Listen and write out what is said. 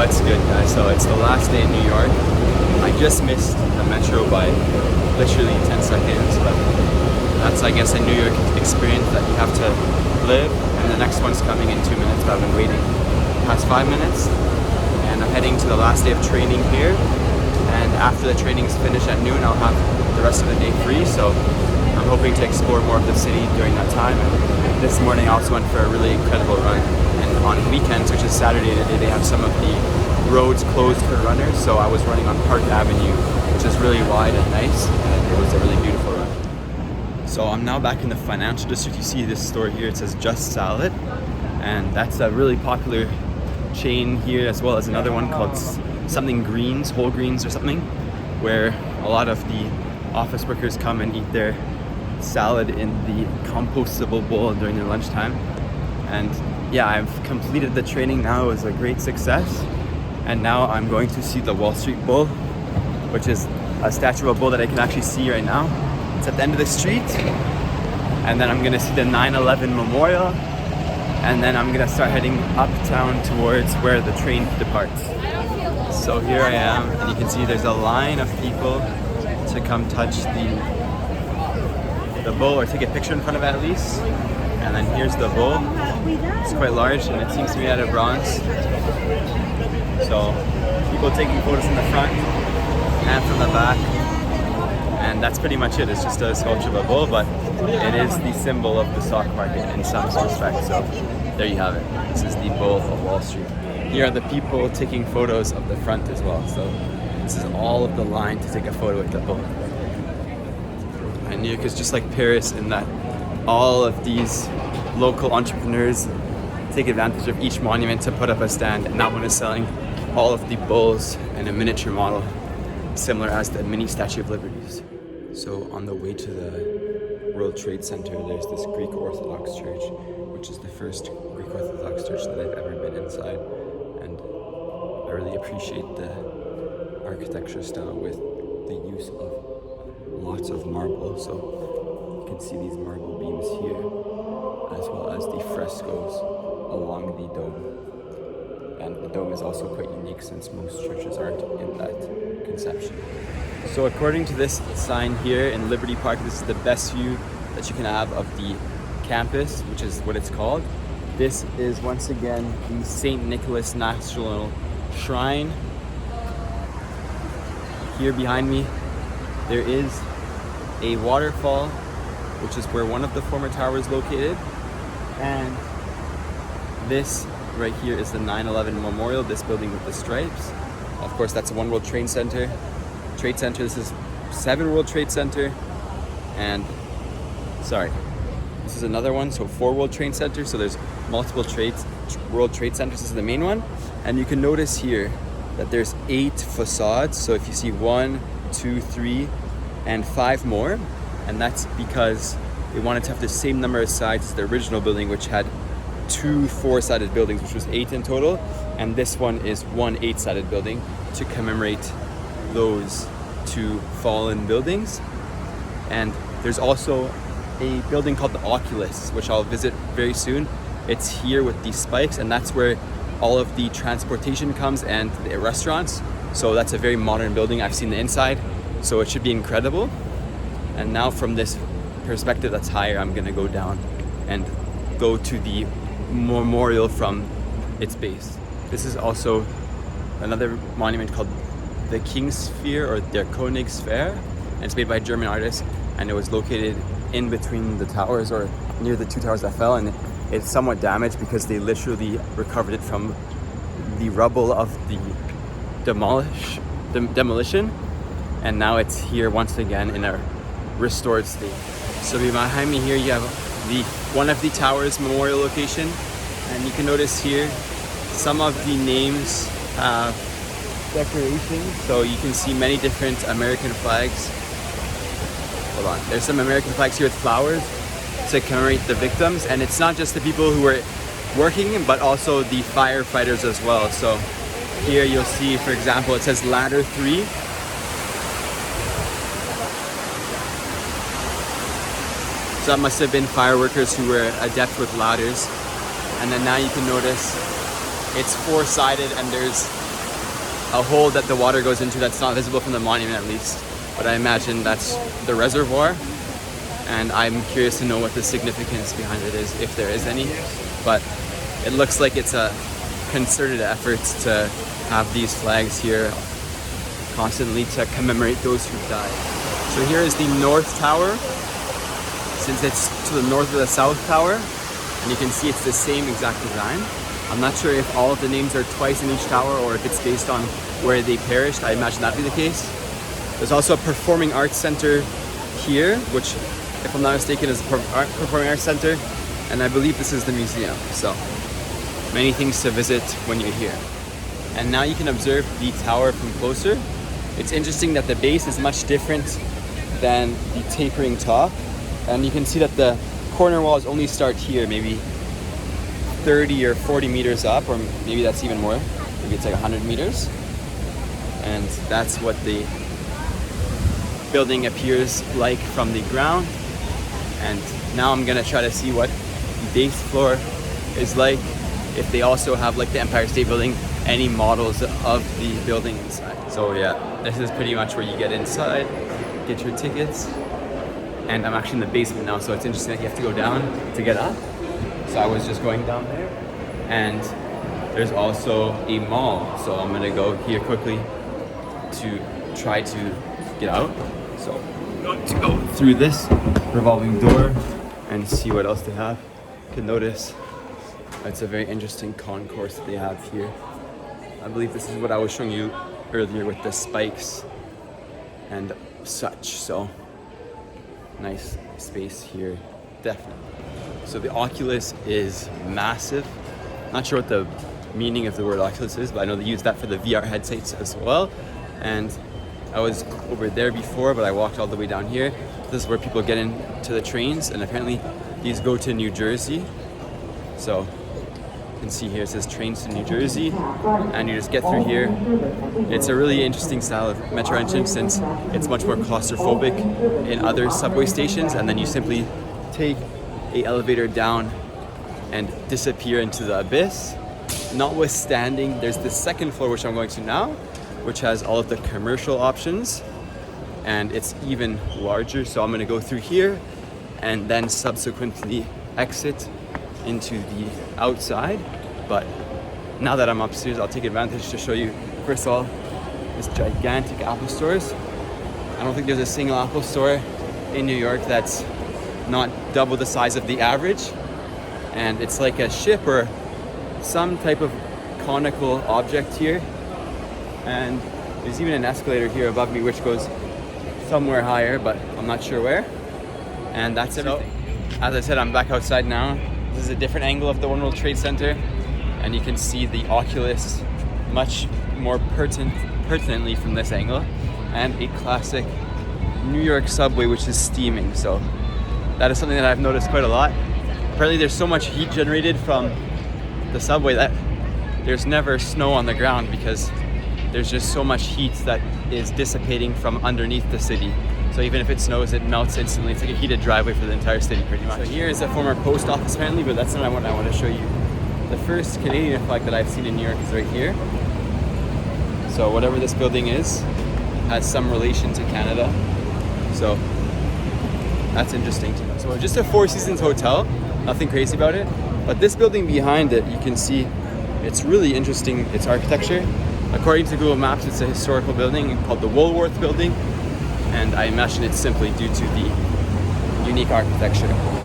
What's good, guys? So it's the last day in New York. I just missed the metro by literally 10 seconds, but that's, I guess, a New York experience that you have to live. And the next one's coming in 2 minutes, but I've been waiting past 5 minutes. And I'm heading to the last day of training here. And after the training's finished at noon, I'll have the rest of the day free. So I'm hoping to explore more of the city during that time. And this morning I also went for a really incredible run. And on weekends, which is Saturday today, they have some of the roads closed for runners. So I was running on Park Avenue, which is really wide and nice. And it was a really beautiful run. So I'm now back in the financial district. You see this store here, it says Just Salad. And that's a really popular chain here, as well as another one called something Greens, Whole Greens or something, where a lot of the office workers come and eat their salad in the compostable bowl during their lunchtime. And yeah, I've completed the training now. It was a great success. And now I'm going to see the Wall Street Bull, which is a statue of a bull that I can actually see right now. It's at the end of the street. And then I'm gonna see the 9/11 Memorial. And then I'm gonna start heading uptown towards where the train departs. So here I am, and you can see there's a line of people to come touch the bull or take a picture in front of it at least. And then here's the bull. It's quite large and it seems to be out of bronze. So people taking photos in the front and from the back. And that's pretty much it. It's just a sculpture of a bull, but it is the symbol of the stock market in some respect. So there you have it. This is the bull of Wall Street. Here are the people taking photos of the front as well. So this is all of the line to take a photo with the bull. And New York is just like Paris in that all of these local entrepreneurs take advantage of each monument to put up a stand, and that one is selling all of the bulls in a miniature model, similar as the mini Statue of Liberty. So on the way to the World Trade Center, there's this Greek Orthodox church, which is the first Greek Orthodox church that I've ever been inside. And I really appreciate the architecture style with the use of lots of marble. So you can see these marble beams here, as well as the frescoes along the dome. And the dome is also quite unique since most churches aren't in that conception. So according to this sign here in Liberty Park, this is the best view that you can have of the campus, which is what it's called. This is once again the St. Nicholas National Shrine. Here behind me, there is a waterfall, which is where one of the former towers is located. And this right here is the 9/11 Memorial, this building with the stripes. Of course, that's One World Trade Center. This is 7 World Trade Center. And sorry, this is another one, so 4 World Trade Center. So there's multiple World Trade Centers. This is the main one. And you can notice here that there's 8 facades. So if you see 1, 2, 3, and 5 more, and that's because they wanted to have the same number of sides as the original building, which had 2 4-sided buildings, which was 8 in total. And this one is 1 8-sided building to commemorate those 2 fallen buildings. And there's also a building called the Oculus, which I'll visit very soon. It's here with these spikes, and that's where all of the transportation comes and the restaurants. So that's a very modern building. I've seen the inside, so it should be incredible. And now from this perspective that's higher, I'm gonna go down and go to the memorial from its base. This is also another monument called the King's Sphere or Der Königssphere, and it's made by a German artist, and it was located in between the towers or near the 2 towers that fell, and it's somewhat damaged because they literally recovered it from the rubble of the demolition, and now it's here once again in a restored state. So behind me here you have one of the towers memorial location, and you can notice here some of the names have decorations, so you can see many different American flags. Hold on, there's some American flags here with flowers to commemorate the victims, and it's not just the people who were working, but also the firefighters as well. So here you'll see, for example, it says Ladder 3. So that must have been fire workers who were adept with ladders. And then now you can notice it's 4-sided, and there's a hole that the water goes into that's not visible from the monument at least. But I imagine that's the reservoir. And I'm curious to know what the significance behind it is, if there is any. But it looks like it's a concerted effort to have these flags here constantly to commemorate those who died. So here is the North Tower, since it's to the north of the South Tower, and you can see it's the same exact design. I'm not sure if all of the names are twice in each tower or if it's based on where they perished. I imagine that'd be the case. There's also a performing arts center here, which, if I'm not mistaken, is a performing arts center, and I believe this is the museum. So many things to visit when you're here. And now you can observe the tower from closer. It's interesting that the base is much different than the tapering top, and you can see that the corner walls only start here, maybe 30 or 40 meters up, or maybe that's even more. Maybe it's like 100 meters. And that's what the building appears like from the ground. And now I'm gonna try to see what the base floor is like, if they also have, like the Empire State Building, any models of the building inside. So yeah, this is pretty much where you get inside, get your tickets. And I'm actually in the basement now, so it's interesting that you have to go down to get up. So I was just going down there. And there's also a mall. So I'm gonna go here quickly to try to get out. So I'm going to go through this revolving door and see what else they have. You can notice it's a very interesting concourse that they have here. I believe this is what I was showing you earlier with the spikes and such. So nice space here, definitely. So the Oculus is massive. Not sure what the meaning of the word Oculus is, but I know they use that for the VR headsets as well. And I was over there before, but I walked all the way down here. This is where people get into the trains, and apparently these go to New Jersey. So you can see here it says trains to New Jersey, and you just get through here. It's a really interesting style of metro entrance, since it's much more claustrophobic in other subway stations, and then you simply take an elevator down and disappear into the abyss. Notwithstanding, there's the second floor, which I'm going to now, which has all of the commercial options, and it's even larger. So I'm going to go through here and then subsequently exit into the outside. But now that I'm upstairs, I'll take advantage to show you, first of all, this gigantic Apple stores. I don't think there's a single Apple store in New York that's not double the size of the average. And it's like a ship or some type of conical object here. And there's even an escalator here above me which goes somewhere higher, but I'm not sure where. And that's everything. So, as I said, I'm back outside now. This is a different angle of the One World Trade Center, and you can see the Oculus much more pertinently from this angle, and a classic New York subway which is steaming. So that is something that I've noticed quite a lot. Apparently there's so much heat generated from the subway that there's never snow on the ground, because there's just so much heat that is dissipating from underneath the city. So even if it snows, it melts instantly. It's like a heated driveway for the entire city, pretty much. So here is a former post office, apparently, but that's not what I want to show you. The first Canadian flag that I've seen in New York is right here. So whatever this building is, has some relation to Canada. So that's interesting to know. So just a Four Seasons hotel, nothing crazy about it. But this building behind it, you can see it's really interesting, its architecture. According to Google Maps, it's a historical building called the Woolworth Building, and I imagine it's simply due to the unique architecture.